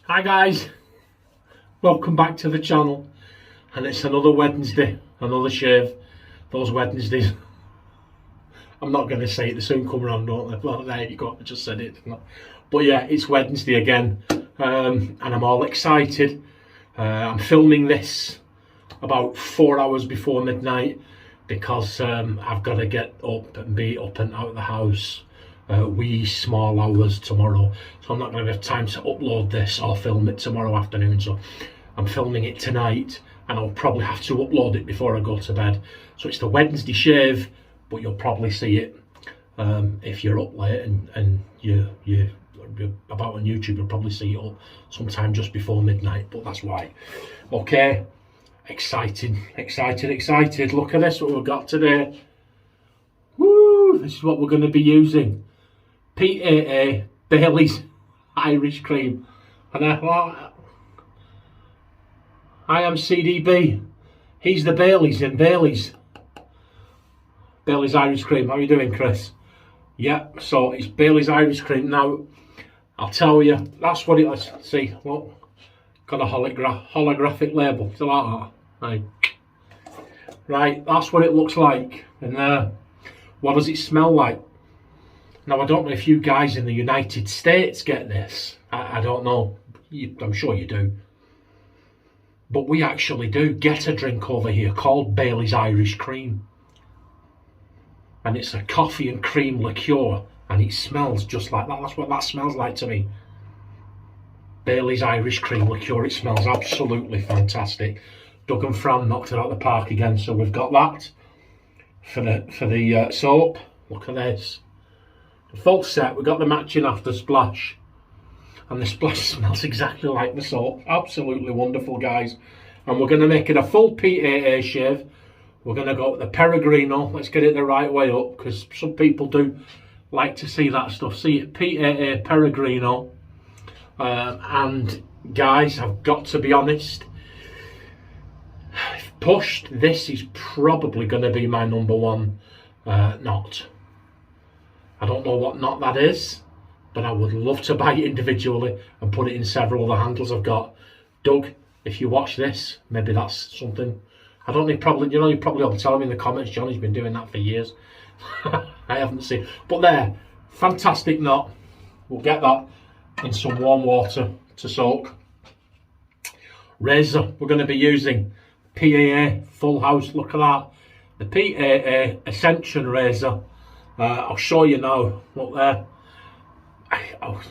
Hi guys, welcome back to the channel, and it's another Wednesday, another shave. Those Wednesdays, I'm not going to say it, they soon come around, don't they? Well, there you go, I just said it. But yeah, it's Wednesday again, and I'm all excited. I'm filming this about 4 hours before midnight because I've got to get up and be up and out of the house wee small hours tomorrow, so I'm not going to have time to upload this or film it tomorrow afternoon. So I'm filming it tonight, and I'll probably have to upload it before I go to bed. So it's the Wednesday shave, but you'll probably see it if you're up late and you're about on YouTube. You'll probably see it up sometime just before midnight, but that's why. Okay, excited. Look at this, what we've got today. Woo, this is what we're going to be using. PAA, Bailey's Irish Cream. And I am CDB. He's the Bailey's in Bailey's. Bailey's Irish Cream. How are you doing, Chris? Yeah, so it's Bailey's Irish Cream. Now, I'll tell you, that's what it is. See, look, got a holographic label. Is it like that? Right, that's what it looks like. And what does it smell like? Now, I don't know if you guys in the United States get this. I don't know. I'm sure you do. But we actually do get a drink over here called Bailey's Irish Cream. And it's a coffee and cream liqueur. And it smells just like that. That's what that smells like to me. Bailey's Irish Cream liqueur. It smells absolutely fantastic. Doug and Fran knocked it out of the park again. So we've got that for the soap. Look at this. The full set. We've got the matching after splash, and the splash smells exactly like the soap. Absolutely wonderful, guys. And we're going to make it a full PAA shave. We're going to go with the Peregrino. Let's get it the right way up, because some people do like to see that stuff. See it, PAA Peregrino. And guys, I've got to be honest, if pushed, this is probably going to be my number one knot. I don't know what knot that is, but I would love to buy it individually and put it in several of the handles I've got. Doug, if you watch this, maybe that's something. I don't know, you probably ought to tell me in the comments. Johnny's been doing that for years. I haven't seen. But there, fantastic knot. We'll get that in some warm water to soak. Razor, we're going to be using PAA Full House. Look at that. The PAA Ascension razor. I'll show you now. Look there.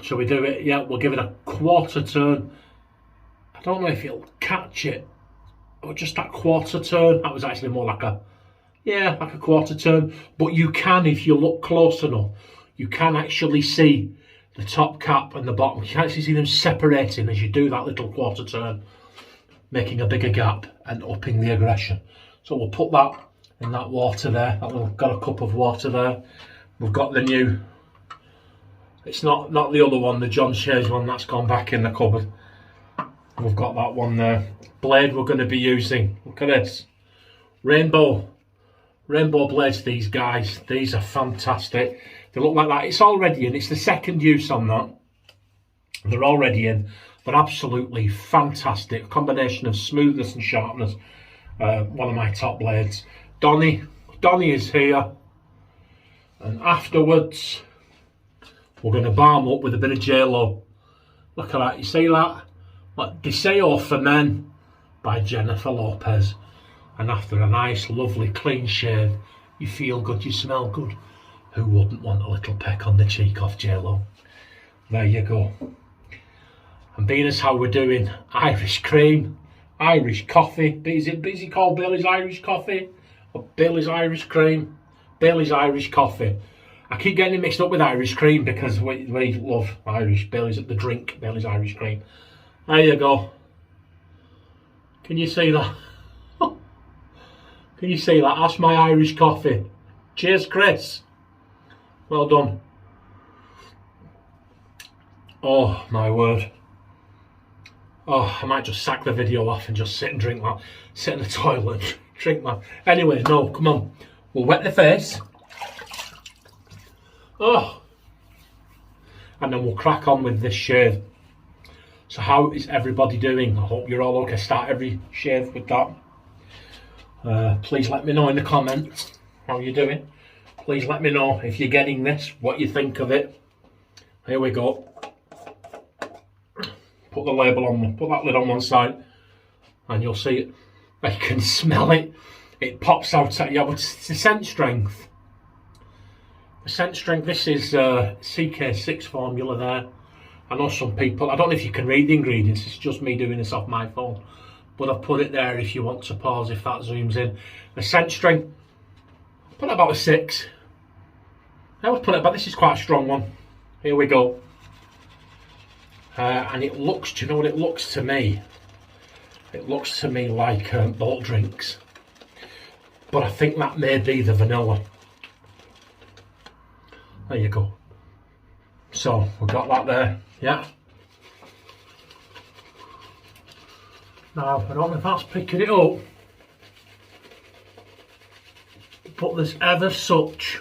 Shall we do it? Yeah, we'll give it a quarter turn. I don't know if it'll catch it. Or just that quarter turn. That was actually more like a quarter turn. But you can, if you look close enough, you can actually see the top cap and the bottom. You can actually see them separating as you do that little quarter turn, making a bigger gap and upping the aggression. So we'll put that in that water there. We've got a cup of water there. We've got the new, it's not the other one, the John Shays one, that's gone back in the cupboard. We've got that one there. Blade we're going to be using, look at this. Rainbow blades, these guys. These are fantastic. They look like that. It's already in. It's the second use on that. They're already in. They're absolutely fantastic. A combination of smoothness and sharpness. One of my top blades. Donny is here, and afterwards we're going to balm up with a bit of J-Lo. Look at that, you see that? Like Deseo for Men by Jennifer Lopez. And after a nice lovely clean shave, you feel good, you smell good. Who wouldn't want a little peck on the cheek off J-Lo? There you go. And being as how we're doing Irish cream, Irish coffee, is it called Bailey's Irish Coffee? Or Bailey's Irish Cream? Bailey's Irish Coffee. I keep getting it mixed up with Irish Cream because we love Irish. Bailey's at the drink, Bailey's Irish Cream. There you go. Can you see that? Can you see that? That's my Irish coffee. Cheers, Chris. Well done. Oh, my word. Oh, I might just sack the video off and just sit and drink that. Sit in the toilet and drink that. Anyway, no, come on. We'll wet the face. Oh. And then we'll crack on with this shave. So how is everybody doing? I hope you're all okay. Start every shave with that. Please let me know in the comments how you're doing. Please let me know if you're getting this, what you think of it. Here we go. Put the label on, put that lid on one side, and you'll see it. I can smell it. It pops out at you. It's the scent strength. The scent strength. This is CK6 formula there. I know some people, I don't know if you can read the ingredients, it's just me doing this off my phone. But I've put it there if you want to pause, if that zooms in. The scent strength, put it about a 6. I always put it about, this is quite a strong one. Here we go. And it looks, do you know what it looks to me? It looks to me like malt drinks. But I think that may be the vanilla. There you go. So we've got that there, yeah. Now, I don't know if that's picking it up, but there's ever such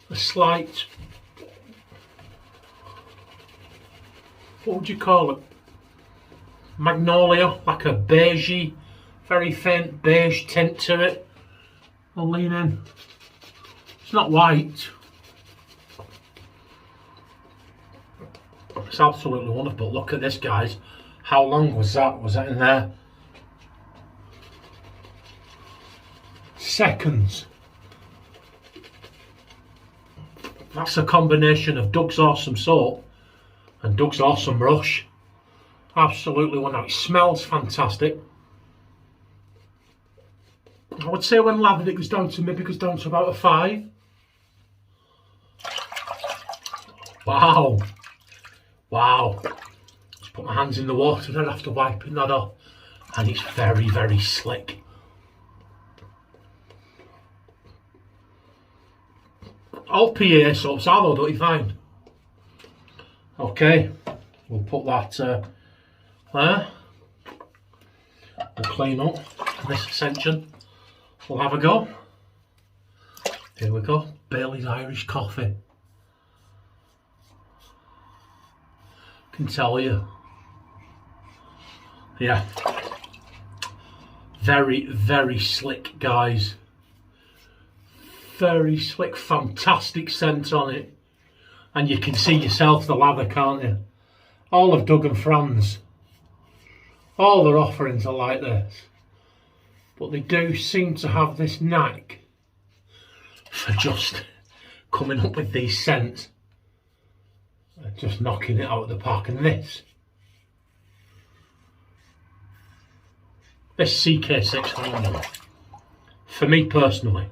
a slight, what would you call it? Magnolia, like a beigey, very faint beige tint to it. I'll lean in. It's not white. It's absolutely wonderful. Look at this, guys. How long was that? Was that in there? Seconds. That's a combination of Doug's Awesome Soap and Doug's Awesome Brush. Absolutely wonderful. It smells fantastic. I would say when lathered it goes down to, maybe goes down to about a 5. Wow. Wow. Just put my hands in the water then after wiping that off. And it's very, very slick. All PAA soaps are though, don't you find? Okay, we'll put that there. We'll clean up this ascension. We'll have a go. Here we go. Bailey's Irish Coffee. Can tell you. Yeah. Very, very slick, guys. Very slick, fantastic scent on it. And you can see yourself the lather, can't you? All of Doug and Fran's, all their offerings are like this. But they do seem to have this knack for just coming up with these scents. Just knocking it out of the park. And this CK6 formula, for me personally,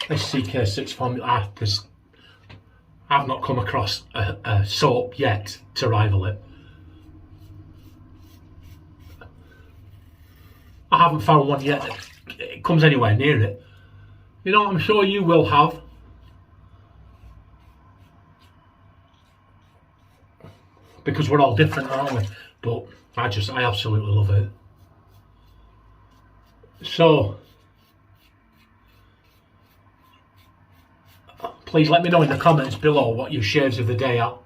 this CK6 formula, I've not come across a soap yet to rival it. I haven't found one yet that comes anywhere near it. You know, I'm sure you will have. Because we're all different, aren't we? But I absolutely love it. So, please let me know in the comments below what your shaves of the day are.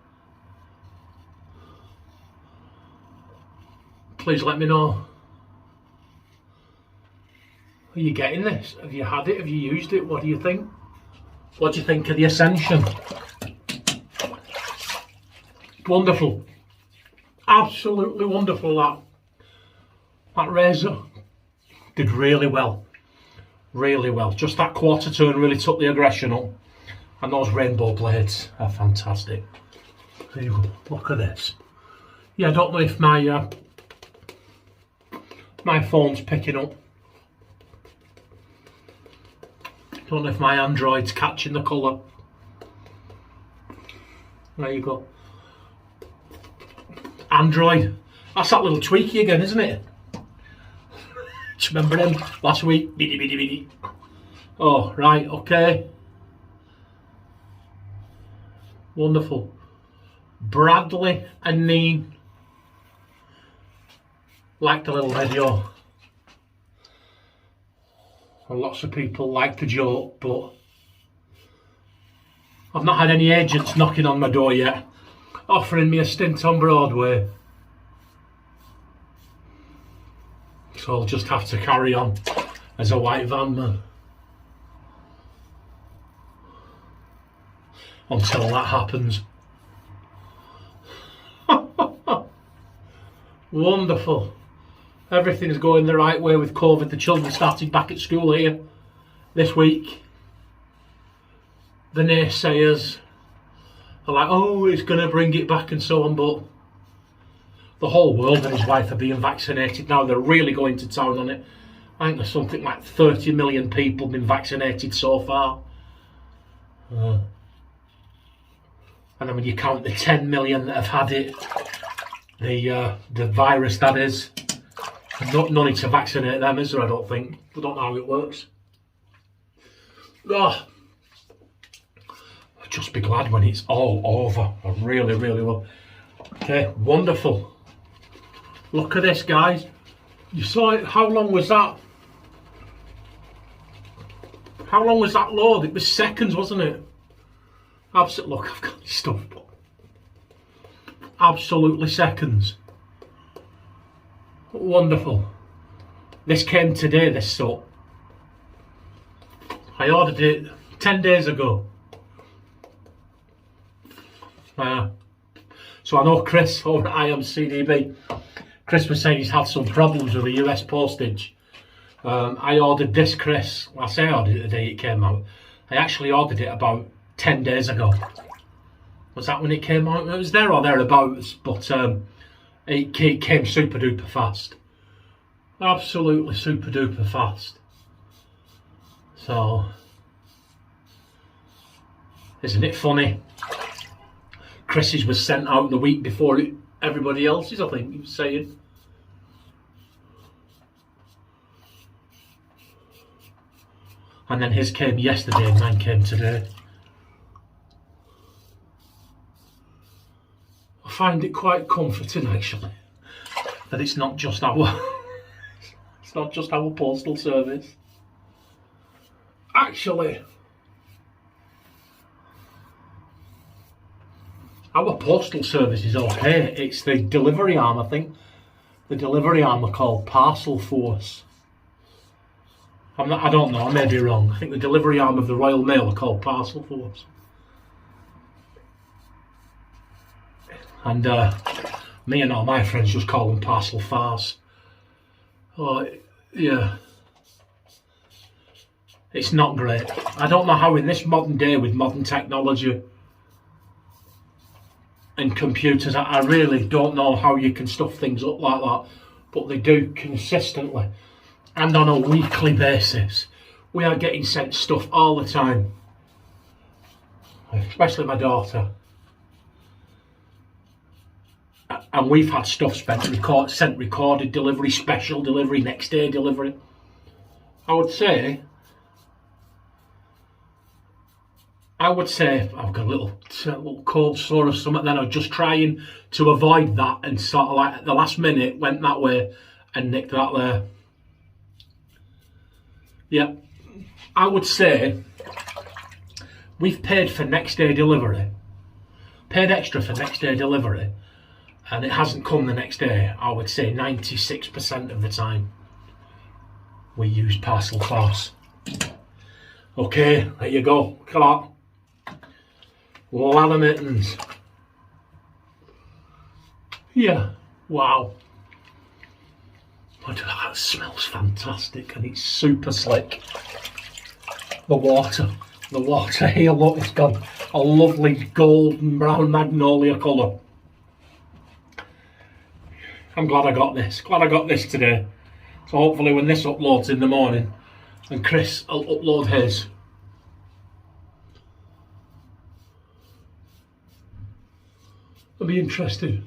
Please let me know. Are you getting this? Have you had it? Have you used it? What do you think? What do you think of the Ascension? Wonderful. Absolutely wonderful. That razor did really well. Really well. Just that quarter turn really took the aggression up. And those rainbow blades are fantastic. There you go. Look at this. Yeah, I don't know if my phone's picking up. Don't know if my Android's catching the colour. There you go. Android. That's that little tweaky again, isn't it? Do you remember him last week? Biddy, biddy, biddy. Oh, right, okay. Wonderful. Bradley and Neen. Liked the little video. And lots of people like the joke, but I've not had any agents knocking on my door yet. offering me a stint on Broadway. So I'll just have to carry on as a white van man until that happens. Wonderful. Everything's going the right way with COVID. The children started back at school here this week. The naysayers are like, oh, it's going to bring it back and so on, but the whole world and his wife are being vaccinated now. They're really going to town on it. I think there's something like 30 million people been vaccinated so far. And then when you count the 10 million that have had it, the virus that is, no need to vaccinate them, is there? I don't think. I don't know how it works. Oh, I'll just be glad when it's all over. I really, really will. Okay, wonderful. Look at this, guys. You saw it. How long was that? How long was that load? It was seconds, wasn't it? Absolutely. Look, I've got this stuff. Absolutely seconds. Wonderful. This came today, this soap. I ordered it 10 days ago. So I know Chris over at IMCDB. Chris was saying he's had some problems with the US postage. I ordered this, Chris. I say I ordered it the day it came out. I actually ordered it about 10 days ago. Was that when it came out? It was there or thereabouts, but it came super duper fast. Absolutely super duper fast. So, isn't it funny? Chris's was sent out the week before everybody else's, I think he was saying. And then his came yesterday and mine came today. I find it quite comforting actually that it's not just our it's not just our postal service. Actually, our postal service is okay. It's the delivery arm, I think. The delivery arm are called Parcel Force. I don't know, I may be wrong. I think the delivery arm of the Royal Mail are called Parcel Force. And me and all my friends just call them parcel farce. Oh, yeah. It's not great. I don't know how in this modern day with modern technology and computers, I really don't know how you can stuff things up like that. But they do consistently and on a weekly basis. We are getting sent stuff all the time. Especially my daughter. And we've had stuff sent recorded delivery, special delivery, next day delivery. I would say I've got a little cold sore or something, then I'm just trying to avoid that and sort of like at the last minute went that way and nicked that there. Yeah, I would say we've paid for next day delivery, paid extra for next day delivery, and it hasn't come the next day. I would say 96% of the time we use Parcel Force. Okay, there you go. Look at that. Lot of mittens. Yeah, wow. That smells fantastic and it's super slick. The water here, look, it's got a lovely golden brown magnolia colour. I'm glad I got this today. So hopefully when this uploads in the morning and Chris will upload his, I'll be interested.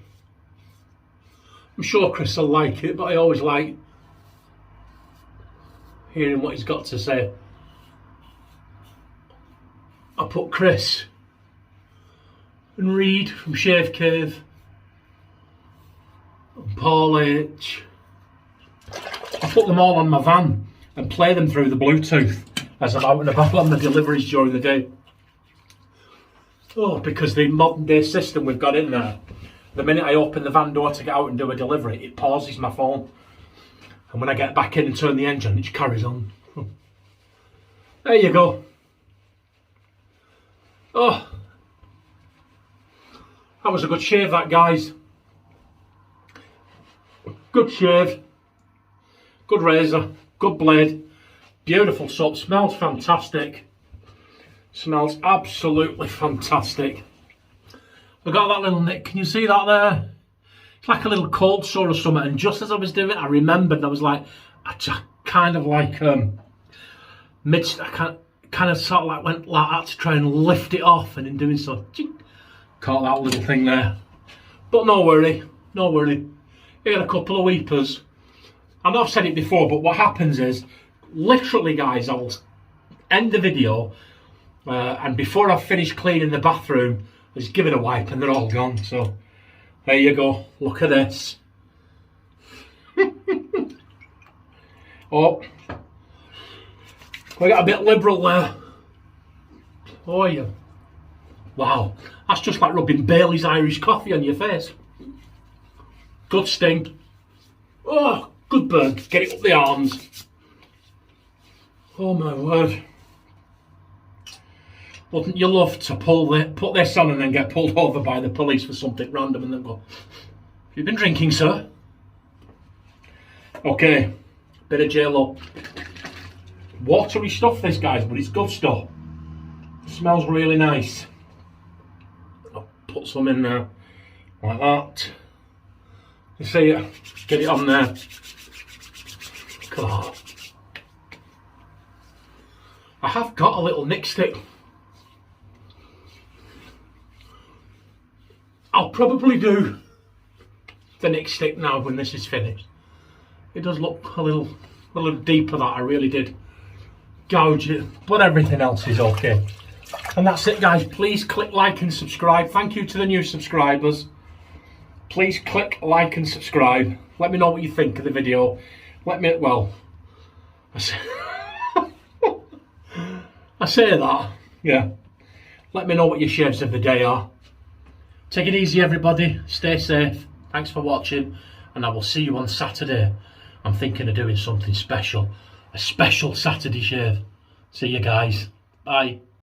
I'm sure Chris will like it, but I always like hearing what he's got to say. I put Chris and Reed from Shave Cave and Paul H. I put them all on my van and play them through the Bluetooth as I'm out and about on the deliveries during the day. Oh, because the modern day system we've got in there, the minute I open the van door to get out and do a delivery, it pauses my phone. And when I get back in and turn the engine, it just carries on. There you go. Oh, that was a good shave, that, guys. Good shave. Good razor. Good blade. Beautiful soap. Smells fantastic. Smells absolutely fantastic. I got that little nick. Can you see that there? It's like a little cold sore or something. And just as I was doing it, I remembered. And I was like, I just kind of like I kind of sort of like went like that to try and lift it off. And in doing so, caught that little thing there. But no worry, no worry. Here a couple of weepers. I know I've said it before, but what happens is, literally, guys, I will end the video. And before I've finished cleaning the bathroom, I just give it a wipe and they're all gone. So there you go. Look at this. Oh, we got a bit liberal there. Oh yeah. Wow, that's just like rubbing Bailey's Irish coffee on your face. Good sting. Oh, good burn. Get it up the arms. Oh my word. Wouldn't you love to put this on and then get pulled over by the police for something random and then go, have you been drinking, sir? Okay, bit of J-Lo. Watery stuff, this, guys, but it's good stuff. Smells really nice. I'll put some in there, like that. You see it? Get it on there. Look at that. I have got a little nick stick. I'll probably do the nick stick now when this is finished. It does look a little deeper, that I really did gouge it, but everything else is okay. And that's it, guys. Please click like and subscribe. Thank you to the new subscribers. Please click like and subscribe. Let me know what you think of the video. Let me, well, I say that, yeah. Let me know what your shaves of the day are. Take it easy, everybody. Stay safe. Thanks for watching, and I will see you on Saturday. I'm thinking of doing something special. A special Saturday shave. See you guys. Bye.